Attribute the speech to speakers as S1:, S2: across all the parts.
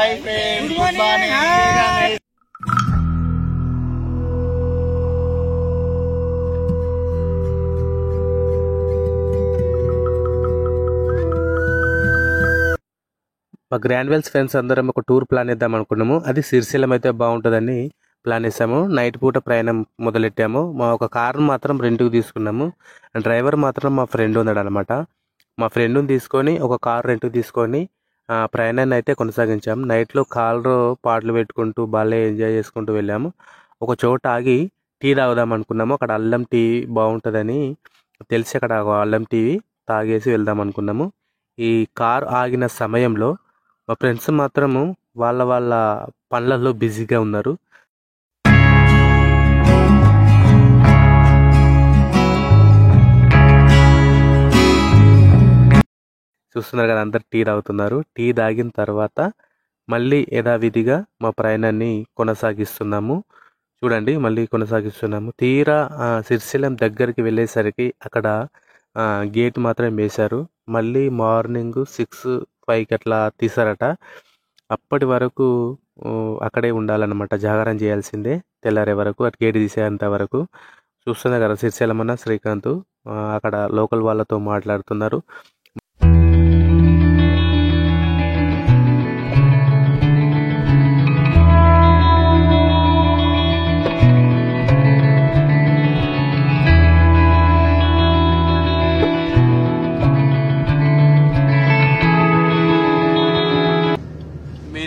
S1: Hi friends, good morning. మా గ్రాండ్వెల్స్ friends అందరం ఒక టూర్ ప్లాన్ చేద్దాం అనుకున్నాము. అది సిరిసిల్లం అయితే బాగుంటుందని ప్లాన్ చేసాము. నైట్ పూట ప్రయాణం మొదలెట్టాము. మా ఒక కారు మాత్రం రెంట్కి తీసుకున్నాము. డ్రైవర్ మాత్రం మా ఫ్రెండ్ ఉన్నాడు అనమాట. మా ఫ్రెండ్ని తీసుకొని ఒక కారు రెంట్కి తీసుకొని ప్రయాణాన్ని అయితే కొనసాగించాము. నైట్లో కారులో పాటలు పెట్టుకుంటూ బాగా ఎంజాయ్ చేసుకుంటూ వెళ్ళాము. ఒక చోట ఆగి టీ తాగుదాం అనుకున్నాము. అక్కడ అల్లం టీ బాగుంటుందని తెలిసి అక్కడ అల్లం టీ తాగేసి వెళ్దాం అనుకున్నాము. ఈ కారు ఆగిన సమయంలో మా ఫ్రెండ్స్ మాత్రము వాళ్ళ పనులలో బిజీగా ఉన్నారు. చూస్తున్నారు కదా, అందరు టీ తాగుతున్నారు. టీ తాగిన తర్వాత మళ్ళీ యథావిధిగా మా ప్రయాణాన్ని కొనసాగిస్తున్నాము. చూడండి, మళ్ళీ కొనసాగిస్తున్నాము. తీరా సిరిసిల్లం దగ్గరికి వెళ్ళేసరికి అక్కడ గేట్ మాత్రం వేశారు. మళ్ళీ మార్నింగ్ 6-5కి అట్లా తీసారట. అప్పటి వరకు అక్కడే ఉండాలన్నమాట, జాగారం చేయాల్సిందే తెల్లారే వరకు, అటు గేట్ తీసేంత వరకు. చూస్తున్నారు కదా, సిరిసిల్లం అన్న శ్రీకాంత్ అక్కడ లోకల్ వాళ్ళతో మాట్లాడుతున్నారు.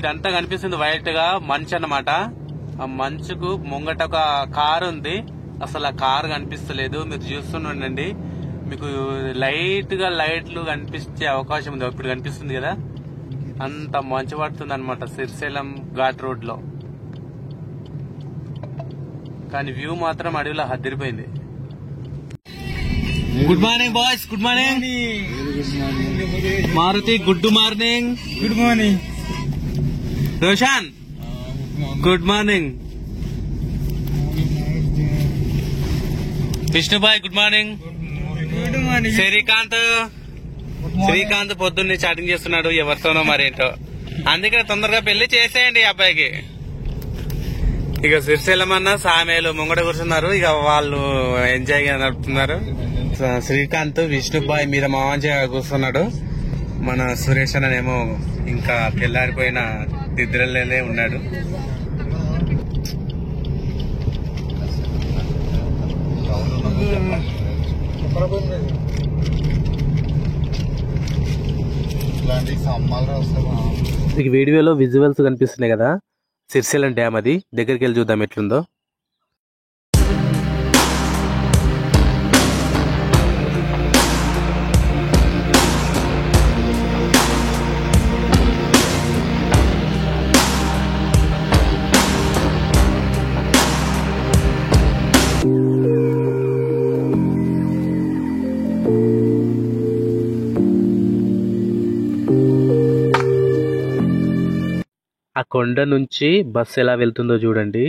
S1: ఇదంతా కనిపిస్తుంది వైట్ గా మంచు అన్నమాట. ఆ మంచుకు ముంగట ఒక కారు ఉంది. అసలు ఆ కారు కనిపిస్తలేదు. మీరు చూస్తుండండి, మీకు లైట్లు కనిపించే అవకాశం ఉంది. ఇప్పుడు కనిపిస్తుంది కదా, అంత మంచు పడుతుంది అనమాట సిరిసిల్లం ఘాట్ రోడ్ లో. కానీ వ్యూ మాత్రం అడవిలో హద్దిరిపోయింది. Good morning boys, good morning. Maruti good morning.
S2: Good morning.
S1: Roshan good morning. Vishnubhai good morning.
S2: Good morning.
S1: Srikanth పొద్దున్నే చాటింగ్ చేస్తున్నాడు ఎవరితోనో మరేంటో. అందుకే తొందరగా పెళ్లి చేసేయండి ఈ అబ్బాయికి. ఇక సిరిసిల్లం అన్న సామేలు ముంగట కూర్చున్నారు. ఇక వాళ్ళు ఎంజాయ్ గా నడుపుతున్నారు. శ్రీకాంత్ విష్ణుబాయ్ మీద మామంచిగా కూర్చున్నాడు. మన సురేష్ అన్ననేమో ఇంకా తెల్లారిపోయిన నిద్రలోనే ఉన్నాడు. ఈ వీడియోలో విజువల్స్ కనిపిస్తున్నాయి కదా, సిరిసిల్లం డ్యామ్. అది దగ్గరికి వెళ్ళి చూద్దాం ఎట్లుందో. ఆ కొండ నుంచి బస్సు ఎలా వెళ్తుందో చూడండి.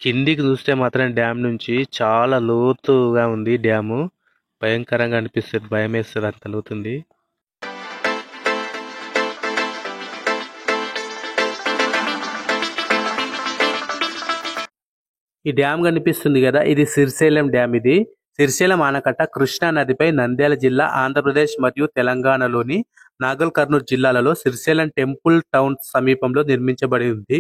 S1: కిందికి చూస్తే మాత్రం డ్యామ్ నుంచి చాలా లోతుగా ఉంది డ్యాము. భయంకరంగా అనిపిస్తుంది, భయం వేస్తుంది, అంత లోతుంది. ఈ డ్యామ్ కనిపిస్తుంది కదా, ఇది సిరిసిల్లం డ్యామ్. ఇది సిరిసిల్లం ఆనకట్ట కృష్ణా నదిపై నంద్యాల జిల్లా, ఆంధ్రప్రదేశ్ మరియు తెలంగాణలోని నాగల్ కర్నూలు జిల్లాలలో సిరిసిల్లం టెంపుల్ టౌన్ సమీపంలో నిర్మించబడి ఉంది.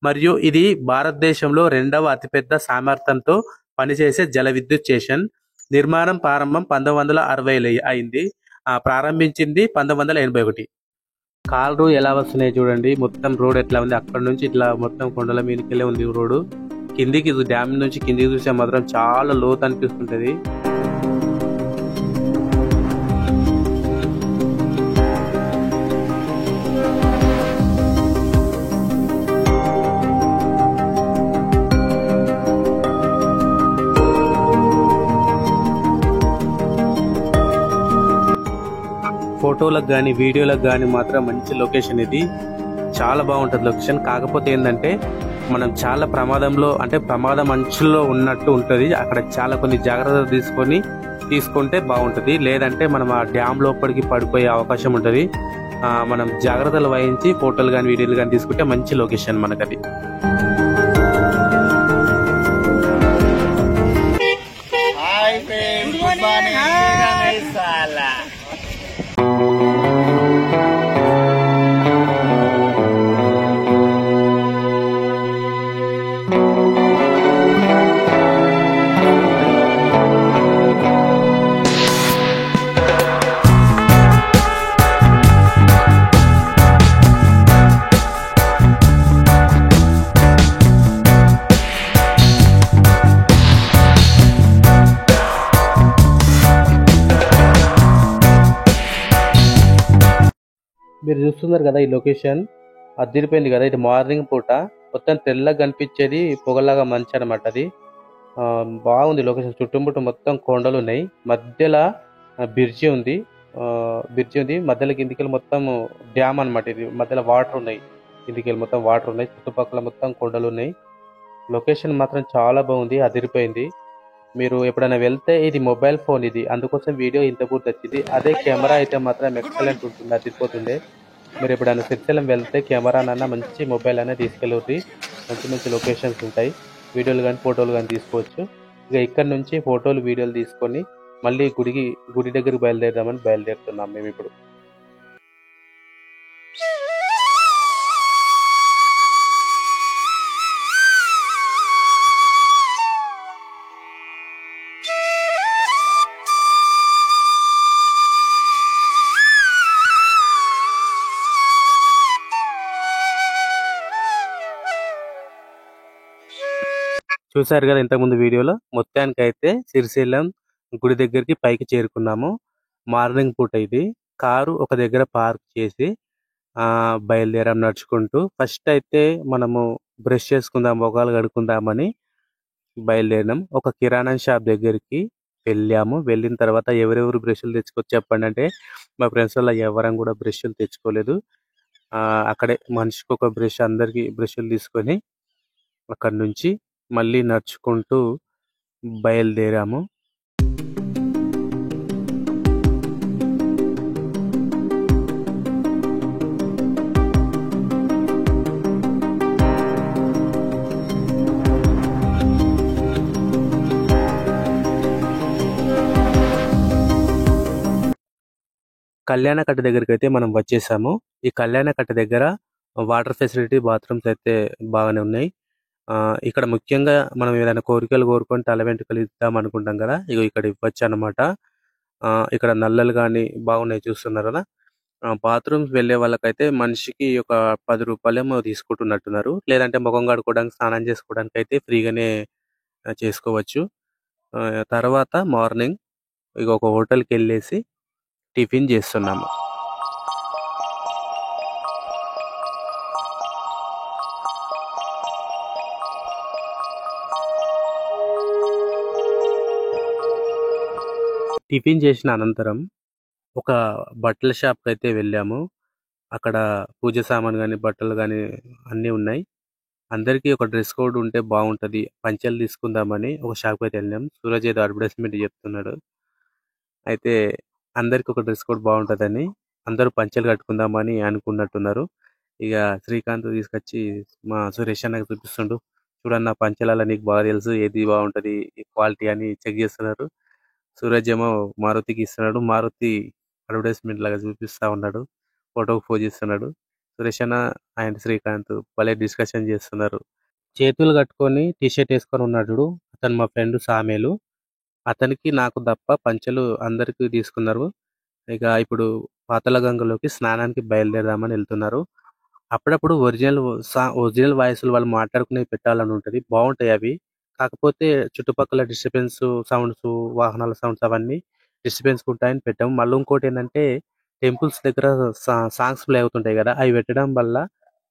S1: మరియు ఇది భారతదేశంలో 2వ అతిపెద్ద సామర్థ్యంతో పనిచేసే జల విద్యుత్ స్టేషన్. నిర్మాణం ప్రారంభం 1960 అయింది. ప్రారంభించింది 1981. కాళ్ళు ఎలా వస్తున్నాయి చూడండి. మొత్తం రోడ్ ఎట్లా ఉంది, అక్కడ నుంచి ఇట్లా మొత్తం కొండల మీదకెళ్ళే ఉంది రోడ్డు. కిందికి డ్యామ్ నుంచి కిందికి చూసే మాత్రం చాలా లోతు అనిపిస్తుంటది. ఫోటోలకు కానీ వీడియోలకు కానీ మాత్రం మంచి లొకేషన్. ఇది చాలా బాగుంటుంది లొకేషన్. కాకపోతే ఏంటంటే మనం చాలా ప్రమాదం అంచుల్లో ఉన్నట్టు ఉంటుంది. అక్కడ చాలా కొన్ని జాగ్రత్తలు తీసుకుంటే బాగుంటుంది. లేదంటే మనం ఆ డ్యామ్ లోపలికి పడిపోయే అవకాశం ఉంటుంది. మనం జాగ్రత్తలు వహించి ఫోటోలు కానీ వీడియోలు కానీ తీసుకుంటే మంచి లొకేషన్ మనకది. మీరు చూస్తున్నారు కదా ఈ లొకేషన్ అదిరిపోయింది కదా. ఇది మార్నింగ్ పూట మొత్తం తెల్లగా కనిపించేది పొగలాగా మంచి అనమాట అది. బాగుంది లొకేషన్. చుట్టుముట్టు మొత్తం కొండలు ఉన్నాయి, మధ్యలో బ్రిడ్జి ఉంది. మధ్యలో కిందికి మొత్తం డ్యామ్ అనమాట. ఇది మధ్యలో వాటర్ ఉన్నాయి, కిందికి మొత్తం వాటర్ ఉన్నాయి, చుట్టుపక్కల మొత్తం కొండలు ఉన్నాయి. లొకేషన్ మాత్రం చాలా బాగుంది, అదిరిపోయింది. మీరు ఎప్పుడైనా వెళ్తే ఇది మొబైల్ ఫోన్, ఇది అందుకోసం వీడియో ఇంత పూర్తి వచ్చింది. అదే కెమెరా అయితే మాత్రం ఎక్సలెంట్ ఉంటుంది, అదిరిపోతుండే. మీరు ఎప్పుడైనా శ్రీశైలం వెళ్తే కెమెరానన్నా మంచి మొబైల్ అనేది తీసుకెళ్ళి మంచి మంచి లొకేషన్స్ ఉంటాయి, వీడియోలు కానీ ఫోటోలు కానీ తీసుకోవచ్చు. ఇక ఇక్కడ నుంచి ఫోటోలు వీడియోలు తీసుకొని మళ్ళీ గుడి దగ్గరికి బయలుదేరుతున్నాం మేము ఇప్పుడు. చూసారు కదా ఇంతకుముందు వీడియోలో. మొత్తానికి అయితే శ్రీశైలం గుడి దగ్గరికి పైకి చేరుకున్నాము. మార్నింగ్ పూట ఇది. కారు ఒక దగ్గర పార్క్ చేసి బయలుదేరాం నడుచుకుంటూ. ఫస్ట్ అయితే మనము బ్రష్ చేసుకుందాం, మొగాలు కడుక్కుందామని బయలుదేరినాం. ఒక కిరాణా షాప్ దగ్గరికి వెళ్ళాము. వెళ్ళిన తర్వాత ఎవరెవరు బ్రష్లు తెచ్చుకోవచ్చు చెప్పండి అంటే మా ఫ్రెండ్స్ వల్ల ఎవరం కూడా బ్రష్లు తెచ్చుకోలేదు. అక్కడే మనిషికి ఒక బ్రష్, అందరికి బ్రష్లు తీసుకొని అక్కడి నుంచి మళ్ళీ నడుచుకుంటూ బయలుదేరాము. కళ్యాణకట్ట దగ్గరికి అయితే మనం వచ్చేసాము. ఈ కళ్యాణకట్ట దగ్గర వాటర్ ఫెసిలిటీ, బాత్రూమ్స్ అయితే బాగానే ఉన్నాయి. ఇక్కడ ముఖ్యంగా మనం ఏదైనా కోరికలు కోరుకొని తల వెంట్రుకలు ఇద్దాం అనుకుంటాం కదా, ఇగో ఇక్కడ ఇవ్వచ్చు అనమాట. ఇక్కడ నల్లలు కానీ బాగున్నాయి, చూస్తున్నారు కదా. బాత్రూమ్స్ వెళ్ళే వాళ్ళకైతే మనిషికి ఒక 10 రూపాయలేమో తీసుకుంటున్నట్టున్నారు. లేదంటే ముఖం కడుక్కోవడానికి, స్నానం చేసుకోవడానికి అయితే ఫ్రీగానే చేసుకోవచ్చు. తర్వాత మార్నింగ్ ఇక ఒక హోటల్కి వెళ్ళేసి టిఫిన్ చేస్తున్నాము. టిఫిన్ చేసిన అనంతరం ఒక బట్టల షాప్కి అయితే వెళ్ళాము. అక్కడ పూజ సామాన్ కానీ, బట్టలు కానీ అన్నీ ఉన్నాయి. అందరికీ ఒక డ్రెస్ కోడ్ ఉంటే బాగుంటుంది, పంచెలు తీసుకుందామని ఒక షాప్కి అయితే వెళ్ళాం. సూరజ్ ఏదో అడ్వర్టైజ్మెంట్ చెప్తున్నాడు. అయితే అందరికి ఒక డ్రెస్ కోడ్ బాగుంటుందని అందరూ పంచెలు కట్టుకుందామని అనుకున్నట్టున్నారు. ఇక శ్రీకాంత్ తీసుకొచ్చి మా సురేష్ అన్నకి చూపిస్తుండు. చూడన్న పంచెలలో నీకు బాగా తెలుసు ఏది బాగుంటుంది క్వాలిటీ అని చెక్ చేస్తున్నారు. సూరజ్ ఏమో మారుతికి ఇస్తున్నాడు. మారుతి అడ్వర్టైజ్మెంట్ లాగా చూపిస్తా ఉన్నాడు, ఫోటోకి పోజ్ ఇస్తున్నాడు. సురేష్ అన్న అండ్ శ్రీకాంత్ భలే డిస్కషన్ చేస్తున్నారు. చేతులు కట్టుకొని టీ షర్ట్ వేసుకొని ఉన్నాడు చూడు, అతను మా ఫ్రెండ్ సామేలు. అతనికి నాకు తప్ప పంచెలు అందరికీ తీసుకున్నారు. ఇక ఇప్పుడు పాతాళ గంగలోకి స్నానానికి బయలుదేరదామని వెళ్తున్నారు. అప్పుడప్పుడు ఒరిజినల్ వాయిస్లు వాళ్ళు మాట్లాడుకునేవి పెట్టాలని ఉంటుంది, బాగుంటాయి అవి. కాకపోతే చుట్టుపక్కల డిస్టర్బెన్స్ సౌండ్స్, వాహనాల సౌండ్స్ అవన్నీ డిస్టర్బెన్స్ ఉంటాయని పెట్టాము. మళ్ళీ ఇంకోటి ఏంటంటే టెంపుల్స్ దగ్గర సాంగ్స్ ప్లే అవుతుంటాయి కదా, అవి పెట్టడం వల్ల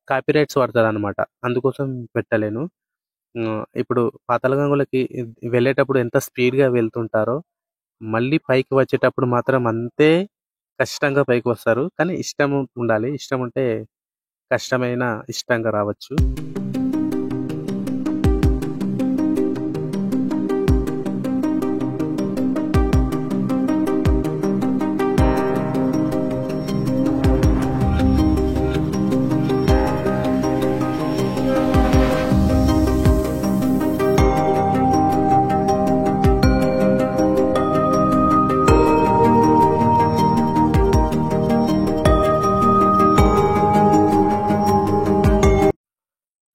S1: కాపీరైట్స్ పడుతుంది అనమాట. అందుకోసం పెట్టలేను. ఇప్పుడు పాతాళగంగలోకి వెళ్ళేటప్పుడు ఎంత స్పీడ్గా వెళ్తుంటారో మళ్ళీ పైకి వచ్చేటప్పుడు మాత్రం అంతే కష్టంగా పైకి వస్తారు. కానీ ఇష్టం ఉండాలి, ఇష్టం ఉంటే కష్టమైన ఇష్టంగా రావచ్చు.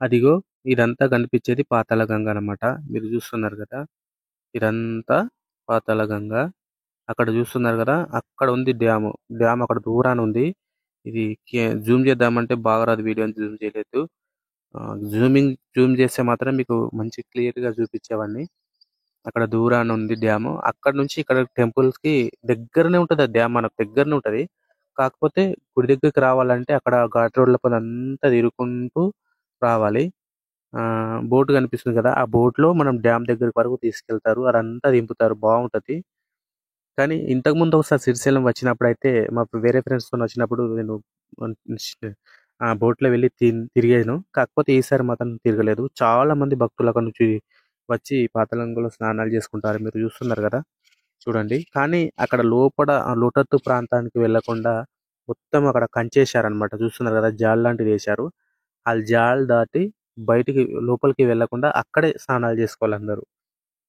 S1: అదిగో ఇదంతా కనిపించేది పాతాళగంగ అన్నమాట. మీరు చూస్తున్నారు కదా! ఇదంతా పాతాళగంగ. అక్కడ చూస్తున్నారు కదా! అక్కడ ఉంది డ్యాము. డ్యామ్ అక్కడ దూరాన ఉంది. ఇది జూమ్ చేద్దామంటే బాగా రాదు, వీడియోని జూమ్ చేయలేదు. జూమ్ చేస్తే మాత్రం మీకు మంచి క్లియర్‌గా చూపించేవాడిని. అక్కడ దూరాన ఉంది డ్యాము. అక్కడి నుంచి ఇక్కడ టెంపుల్స్‌కి దగ్గరనే ఉంటది. ఆ డ్యామ్ మనకు దగ్గరనే ఉంటది. కాకపోతే గుడి దగ్గరికి రావాలంటే అక్కడ ఘాట్ రోడ్ల పైనంతా తిరుక్కుంటూ రావాలి. బోట్ కనిపిస్తుంది కదా! ఆ బోట్‌లో మనం డ్యామ్ దగ్గరికి వరకు తీసుకెళ్తారు. అదంతా దింపుతారు. బావుంటది. కానీ ఇంతకుముందు ఒకసారి శ్రీశైలం వచ్చినప్పుడైతే మా వేరే ఫ్రెండ్స్‌తోని వచ్చినప్పుడు నేను ఆ బోట్‌లో వెళ్ళి తిరిగాను. కాకపోతే ఈసారి మాత్రం తిరగలేదు. చాలా మంది భక్తులు అక్కడి నుంచి వచ్చి పాతాళగంగలో స్నానాలు చేసుకుంటారు. మీరు చూస్తున్నారు కదా! చూడండి. కానీ అక్కడ లోపట ఆ లోతట్టు ప్రాంతానికి వెళ్ళకుండా మొత్తం అక్కడ కంచేశారనమాట. చూస్తున్నారు కదా! జాల్ లాంటిది ఏశారు. ఆ జాల్ దాటి బయటికి లోపలికి వెళ్ళకుండా అక్కడే స్నానాలు చేసుకోవాలి అందరూ.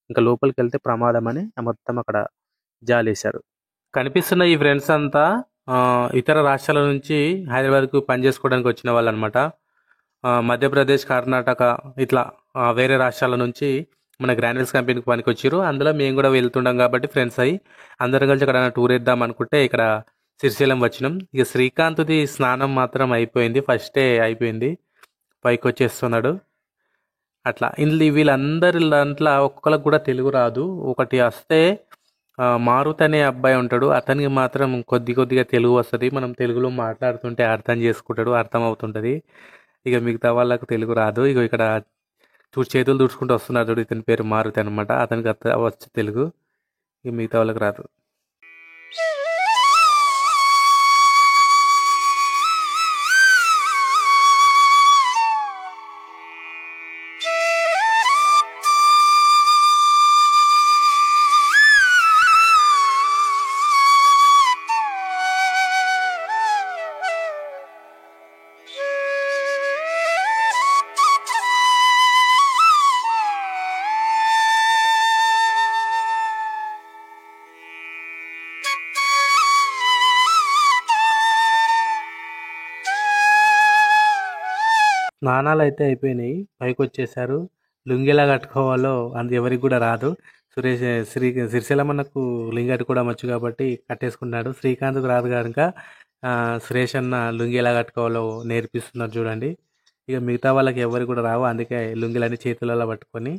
S1: ఇంకా లోపలికెళ్తే ప్రమాదమని మొత్తం అక్కడ జాలేశారు. కనిపిస్తున్న ఈ ఫ్రెండ్స్ అంతా ఇతర రాష్ట్రాల నుంచి హైదరాబాద్కు పని చేసుకోవడానికి వచ్చిన వాళ్ళు అనమాట. మధ్యప్రదేశ్, కర్ణాటక ఇట్లా వేరే రాష్ట్రాల నుంచి మన గ్రాన్యూల్స్ కంపెనీకి పనికి వచ్చారు. అందులో మేము కూడా వెళ్తుండం కాబట్టి ఫ్రెండ్స్ అయ్యి అందరం కలిసి అక్కడ టూర్ వేద్దాం అనుకుంటే ఇక్కడ శ్రీశైలం వచ్చినాం. ఇక శ్రీకాంత్ది స్నానం మాత్రం అయిపోయింది. ఫస్టే అయిపోయింది. పైకి వచ్చేస్తున్నాడు. అట్లా వీళ్ళందరి దాంట్లో ఒక్కొక్కరికి కూడా తెలుగు రాదు. ఒకటి వస్తే మారుతి అనే అబ్బాయి ఉంటాడు. అతనికి మాత్రం కొద్దిగా తెలుగు వస్తుంది. మనం తెలుగులో మాట్లాడుతుంటే అర్థం చేసుకుంటాడు, అర్థం అవుతుంటది. ఇక మిగతా వాళ్ళకు తెలుగు రాదు. ఇక ఇక్కడ చేతులు తుడుచుకుంటూ వస్తున్నాడు చూడు, ఇతని పేరు మారుతి అనమాట. అతనికి వచ్చు తెలుగు, ఇక మిగతా వాళ్ళకి రాదు. స్నానాలు అయితే అయిపోయినాయి. పైకి వచ్చేసారు. లుంగి ఎలా కట్టుకోవాలో అది ఎవరికి కూడా రాదు. శ్రీశైలం అన్నకు లుంగి కట్టుకోవడం వచ్చు కాబట్టి కట్టేసుకున్నాడు. శ్రీకాంత్కు రాదు కనుక సురేష్ అన్న లుంగి ఎలా కట్టుకోవాలో నేర్పిస్తున్నారు చూడండి. ఇక మిగతా వాళ్ళకి ఎవరికి కూడా రావు. అందుకే లుంగిలన్నీ చేతులలో పట్టుకొని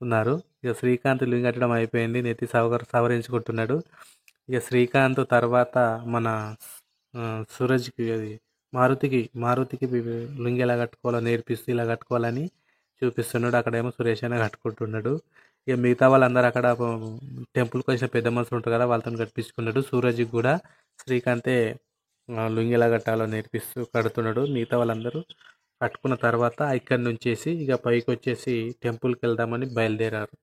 S1: ఉన్నారు. ఇక శ్రీకాంత్ లుంగి కట్టడం అయిపోయింది. నెత్తి సవరించుకుంటున్నాడు. ఇక శ్రీకాంత్ తర్వాత మన సూరజ్కి అది మారుతికి లుంగి ఎలా కట్టుకోవాలో నేర్పిస్తూ ఇలా కట్టుకోవాలని చూపిస్తున్నాడు. అక్కడేమో సురేష్ అనే కట్టుకుంటున్నాడు. ఇక మిగతా వాళ్ళందరూ అక్కడ టెంపుల్కి వచ్చిన పెద్ద మనుషులు ఉంటారు కదా, వాళ్ళతో కట్టించుకున్నాడు. సూరజ్కి కూడా శ్రీకాంతే లుంగి ఎలా కట్టాలో నేర్పిస్తూ కడుతున్నాడు. మిగతా వాళ్ళందరూ కట్టుకున్న తర్వాత ఇక్కడి నుంచేసి ఇక పైకి వచ్చేసి టెంపుల్కి వెళ్దామని బయలుదేరారు.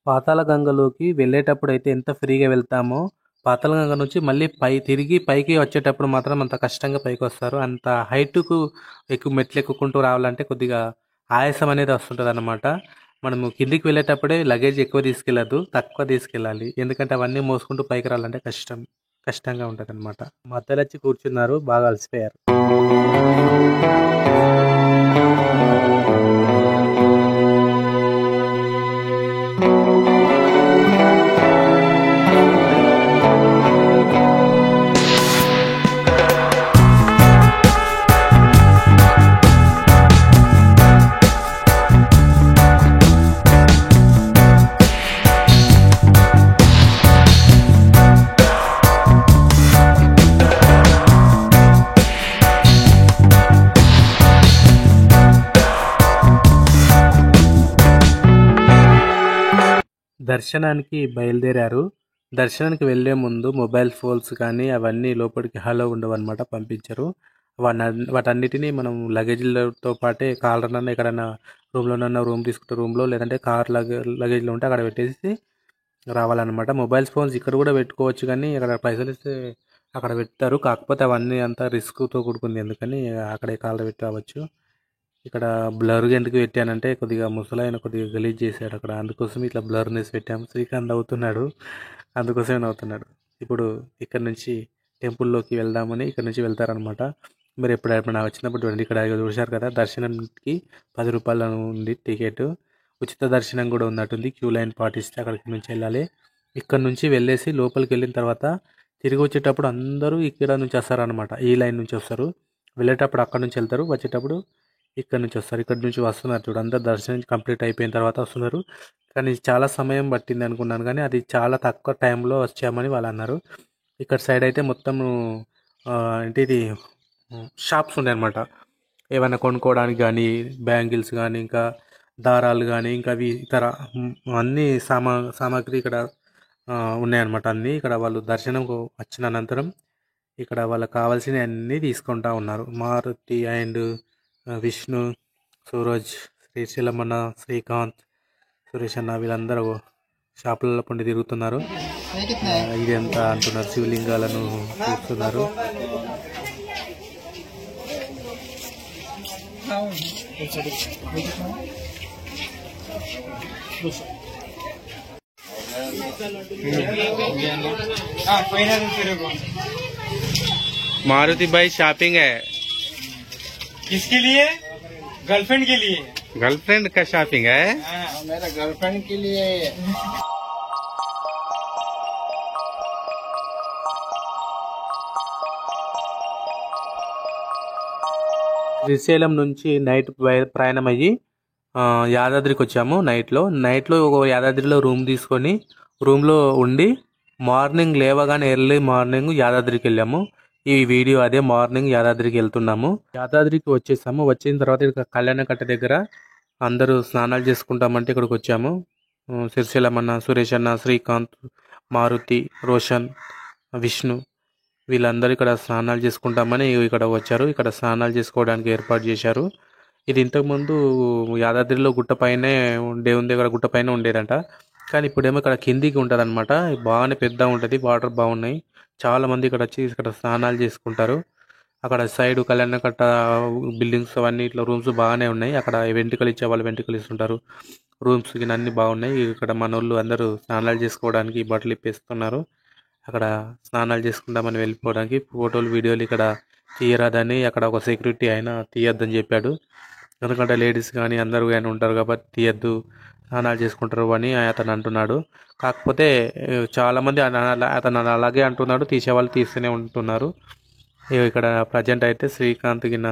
S1: పాతాళగంగలోకి వెళ్ళేటప్పుడు అయితే ఎంత ఫ్రీగా వెళ్తామో, పాతాళగంగ నుంచి మళ్ళీ తిరిగి పైకి వచ్చేటప్పుడు మాత్రం అంత కష్టంగా పైకి వస్తారు. అంత హైట్కు మెట్లు ఎక్కుకుంటూ రావాలంటే కొద్దిగా ఆయాసం అనేది వస్తుంటుంది అన్నమాట. మనము కిందికి వెళ్ళేటప్పుడే లగేజ్ ఎక్కువ తీసుకెళ్ళద్దు, తక్కువ తీసుకెళ్ళాలి. ఎందుకంటే అవన్నీ మోసుకుంటూ పైకి రావాలంటే కష్టంగా ఉంటుంది అనమాట. మధ్యలో వచ్చి కూర్చున్నారు, బాగా అలసిపోయారు. దర్శనానికి బయలుదేరారు. దర్శనానికి వెళ్లే ముందు మొబైల్ ఫోన్స్ కానీ అవన్నీ లోపలికి హలో ఉండవు అనమాట, పంపించరు. వాటన్నిటినీ మనం లగేజ్లతో పాటే కాలరనన్నా ఎక్కడన్నా రూమ్లోనన్నా రూమ్ తీసుకుంటే రూమ్లో, లేదంటే కార్ లగేజ్లో ఉంటే అక్కడ పెట్టేసి రావాలన్నమాట. మొబైల్ ఫోన్స్ ఇక్కడ కూడా పెట్టుకోవచ్చు కానీ అక్కడ పైసలు ఇస్తే అక్కడ పెడతారు. కాకపోతే అవన్నీ అంతా రిస్క్తో కూడుకుంది, ఎందుకని అక్కడే కాళ్ళు పెట్టి రావచ్చు. ఇక్కడ బ్లర్గా ఎందుకు పెట్టానంటే కొద్దిగా ముసలాయన కొద్దిగా గలీజ్ చేశాడు అక్కడ, అందుకోసం ఇట్లా బ్లర్నెస్ పెట్టాము. శ్రీకాంత్ అవుతున్నాడు, అందుకోసమే నవ్వుతున్నాడు. ఇప్పుడు ఇక్కడ నుంచి టెంపుల్లోకి వెళ్దామని ఇక్కడ నుంచి వెళ్తారనమాట. మీరు ఎప్పుడైనా వచ్చినప్పుడు చూడండి, ఇక్కడ చూశారు కదా, దర్శనంకి 10 రూపాయలు ఉంది టికెట్. ఉచిత దర్శనం కూడా ఉన్నట్టుంది, క్యూ లైన్ పాటిస్తే అక్కడికి నుంచి వెళ్ళాలి. ఇక్కడ నుంచి వెళ్ళేసి లోపలికి వెళ్ళిన తర్వాత తిరిగి వచ్చేటప్పుడు అందరూ ఇక్కడ నుంచి వస్తారనమాట, ఈ లైన్ నుంచి వస్తారు. వెళ్ళేటప్పుడు అక్కడ నుంచి వెళ్తారు, వచ్చేటప్పుడు ఇక్కడ నుంచి వస్తారు. ఇక్కడ నుంచి వస్తున్నారు చూడు, అందరు దర్శనం కంప్లీట్ అయిపోయిన తర్వాత వస్తున్నారు. కానీ చాలా సమయం పట్టింది అనుకున్నాను, కానీ అది చాలా తక్కువ టైంలో వచ్చామని వాళ్ళు అన్నారు. ఇక్కడ సైడ్ అయితే మొత్తం ఏంటిది షాప్స్ ఉన్నాయి అనమాట. ఏమైనా కొనుక్కోవడానికి కానీ, బ్యాంగిల్స్ కానీ, ఇంకా దారాలు కానీ, ఇంకా అవి ఇతర అన్ని సామాగ్రి ఇక్కడ ఉన్నాయన్నమాట. అన్నీ ఇక్కడ వాళ్ళు దర్శనం వచ్చిన అనంతరం ఇక్కడ వాళ్ళకి కావాల్సినవి అన్నీ తీసుకుంటా ఉన్నారు. మారుతి అండ్ విష్ణు, సూరజ్, శ్రీశైలమన్న, శ్రీకాంత్, సురేష్ అన్న వీళ్ళందరూ షాపులలో పండి తిరుగుతున్నారు. ఇది ఎంత అంటున్నారు, శివలింగాలను చూస్తున్నారు. मारुति भाई शॉपिंग है
S2: किसके लिए? गर्लफ्रेंड के लिए।
S1: गर्लफ्रेंड का शॉपिंग है।
S2: मेरा गर्लफ्रेंड के लिए।
S1: శ్రీశైలం నుంచి నైట్ ప్రయాణం అయ్యి యాదాద్రికి వచ్చాము. నైట్లో ఒక యాదాద్రిలో రూమ్ తీసుకొని రూమ్లో ఉండి మార్నింగ్ లేవగానే ఎర్లీ మార్నింగ్ యాదాద్రికి వెళ్ళాము. ఈ వీడియో అదే, మార్నింగ్ యాదాద్రికి వెళ్తున్నాము. యాదాద్రికి వచ్చేసాము. వచ్చిన తర్వాత ఇక్కడ కళ్యాణకట్ట దగ్గర అందరూ స్నానాలు చేసుకుంటామంటే ఇక్కడికి వచ్చాము. శ్రీశైలమన్న, సురేష్ అన్న, శ్రీకాంత్, మారుతి, రోషన్, విష్ణు వీళ్ళందరూ ఇక్కడ స్నానాలు చేసుకుంటామని ఇక్కడ వచ్చారు. ఇక్కడ స్నానాలు చేసుకోవడానికి ఏర్పాటు చేశారు. ఇది ఇంతకుముందు యాదాద్రిలో గుట్టపైనే, దేవుని దగ్గర గుట్టపైన ఉండేదంట. కానీ ఇప్పుడేమో ఇక్కడ కిందికి ఉంటుంది అనమాట. బాగానే పెద్ద ఉంటుంది, వాటర్ బాగున్నాయి. చాలా మంది ఇక్కడ వచ్చి ఇక్కడ స్నానాలు చేసుకుంటారు. అక్కడ సైడ్ కళ్యాణకట్ట బిల్డింగ్స్ అవన్నీ ఇట్లా రూమ్స్ బాగానే ఉన్నాయి. అక్కడ వెంట్రుకలు ఇచ్చే వాళ్ళు వెంట్రుకలు ఇస్తుంటారు. రూమ్స్ కి అన్ని బాగున్నాయి. ఇక్కడ మన వాళ్ళు అందరూ స్నానాలు చేసుకోవడానికి బట్టలు ఇప్పేస్తున్నారు. అక్కడ స్నానాలు చేసుకుందామని వెళ్ళిపోవడానికి ఫోటోలు వీడియోలు ఇక్కడ తీయరాదని అక్కడ ఒక సెక్యూరిటీ ఆయన తీయొద్దని చెప్పాడు. ఎందుకంటే లేడీస్ కానీ అందరూ కానీ ఉంటారు కాబట్టి తీయద్దు, స్నానాలు చేసుకుంటారు అని అతను అంటున్నాడు. కాకపోతే చాలామంది అతను అలాగే అంటున్నాడు, తీసేవాళ్ళు తీస్తూనే ఉంటున్నారు. ఇక్కడ ప్రజెంట్ అయితే శ్రీకాంత్ గిన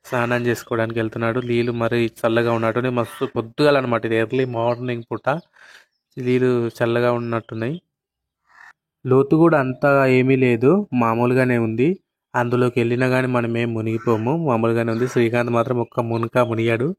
S1: స్నానం చేసుకోవడానికి వెళ్తున్నాడు. నీళ్ళు మరి చల్లగా ఉన్నట్టు మస్తు పొద్దుగాలన్నమాట, ఇది ఎర్లీ మార్నింగ్ పూట. నీళ్ళు చల్లగా ఉన్నట్టున్నాయి. లోతు కూడా అంతా ఏమీ లేదు, మామూలుగానే ఉంది. అందులోకి వెళ్ళినా కానీ మనం ఏం మునిగిపోము, మామూలుగానే ఉంది. శ్రీకాంత్ మాత్రం ఒక్క మునిగాడు.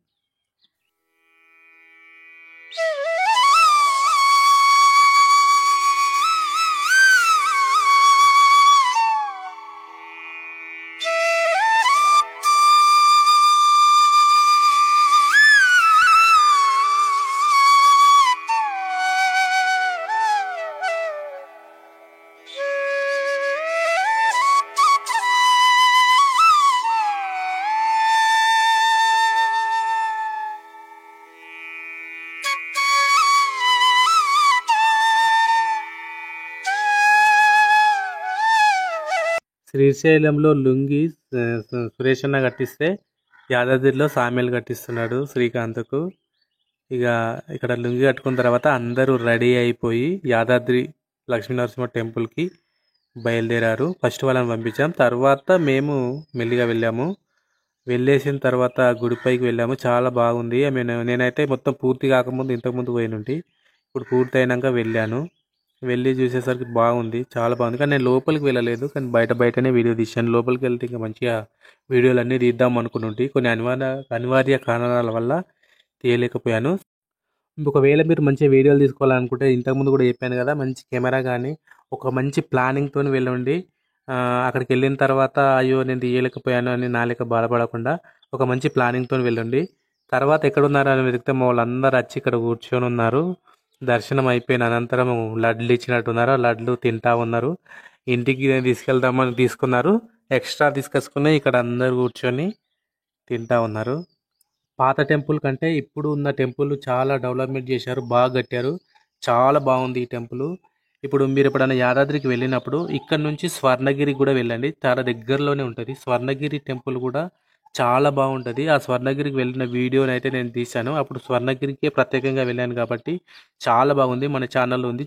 S1: శ్రీశైలంలో లుంగి సురేష్ అన్న కట్టిస్తే యాదాద్రిలో సామ్యాలు కట్టిస్తున్నాడు శ్రీకాంత్కు. ఇక ఇక్కడ లుంగి కట్టుకున్న తర్వాత అందరూ రెడీ అయిపోయి యాదాద్రి లక్ష్మీనరసింహ టెంపుల్కి బయలుదేరారు. ఫస్ట్ వాళ్ళని పంపించాం, తర్వాత మేము మెల్లిగా వెళ్ళాము. వెళ్ళేసిన తర్వాత గుడిపైకి వెళ్ళాము. చాలా బాగుంది. నేనైతే మొత్తం పూర్తి కాకముందు ఇంతకుముందు పోయినుంటి, ఇప్పుడు పూర్తి అయినాక వెళ్ళాను. వెళ్ళి చూసేసరికి బాగుంది, చాలా బాగుంది. కానీ నేను లోపలికి వెళ్ళలేదు, కానీ బయటనే వీడియో తీశాను. లోపలికి వెళ్తే ఇంకా మంచిగా వీడియోలు అన్నీ తీద్దాం అనుకుంటుంటే కొన్ని అనివార్య కారణాల వల్ల తీయలేకపోయాను. ఒకవేళ మీరు మంచిగా వీడియోలు తీసుకోవాలనుకుంటే ఇంతకుముందు కూడా చెప్పాను కదా, మంచి కెమెరా కానీ ఒక మంచి ప్లానింగ్తో వెళ్ళండి. అక్కడికి వెళ్ళిన తర్వాత అయ్యో నేను తీయలేకపోయాను అని నా లెక్క బాధపడకుండా ఒక మంచి ప్లానింగ్తో వెళ్ళండి. తర్వాత ఎక్కడున్నారని వెతికితే మా వాళ్ళందరూ వచ్చి ఇక్కడ కూర్చొని ఉన్నారు. దర్శనం అయిపోయిన అనంతరం లడ్లు ఇచ్చినట్టున్నారు. ఆ లడ్లు తింటా ఉన్నారు. ఇంటికి తీసుకెళ్దామని తీసుకున్నారు. ఎక్స్ట్రా తీసుకొచ్చుకుని ఇక్కడ అందరు కూర్చొని తింటా ఉన్నారు. పాత టెంపుల్ కంటే ఇప్పుడు ఉన్న టెంపుల్ చాలా డెవలప్మెంట్ చేశారు. బాగా కట్టారు. చాలా బాగుంది ఈ టెంపుల్. ఇప్పుడు మీరు ఎప్పుడైనా యాదాద్రికి వెళ్ళినప్పుడు ఇక్కడ నుంచి స్వర్ణగిరికి కూడా వెళ్ళండి. చాలా దగ్గరలోనే ఉంటుంది. స్వర్ణగిరి టెంపుల్ కూడా చాలా బాగుంటుంది. ఆ స్వర్ణగిరికి వెళ్ళిన వీడియోని అయితే నేను తీశాను. అప్పుడు స్వర్ణగిరికే ప్రత్యేకంగా వెళ్ళాను కాబట్టి చాలా బాగుంది. మన ఛానల్లో ఉంది.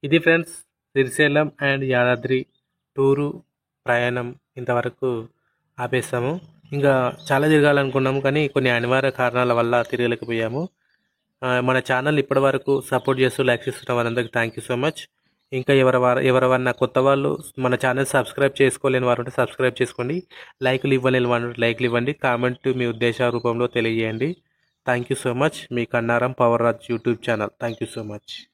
S1: ఇది friends Srisailam and Yadadri tour ప్రయాణం ఇంతవరకు ఆపేస్తాము. ఇంకా చాలా తిరగాలనుకున్నాము కానీ కొన్ని అనివార్య కారణాల వల్ల తిరగలేకపోయాము. మన ఛానల్ ఇప్పటి వరకు సపోర్ట్ చేస్తూ లైక్ చేస్తున్న వారందరికీ థ్యాంక్ యూ సో మచ్. ఇంకా ఎవరైనా కొత్త వాళ్ళు మన ఛానల్ సబ్స్క్రైబ్ చేసుకోలేని వారు ఉంటే సబ్స్క్రైబ్ చేసుకోండి. లైక్లు ఇవ్వలేని వారు లైక్లు ఇవ్వండి. కామెంట్ మీ ఉద్దేశ రూపంలో తెలియజేయండి. Thank you so much. Me Kannaram power Raj YouTube channel. Thank you so much.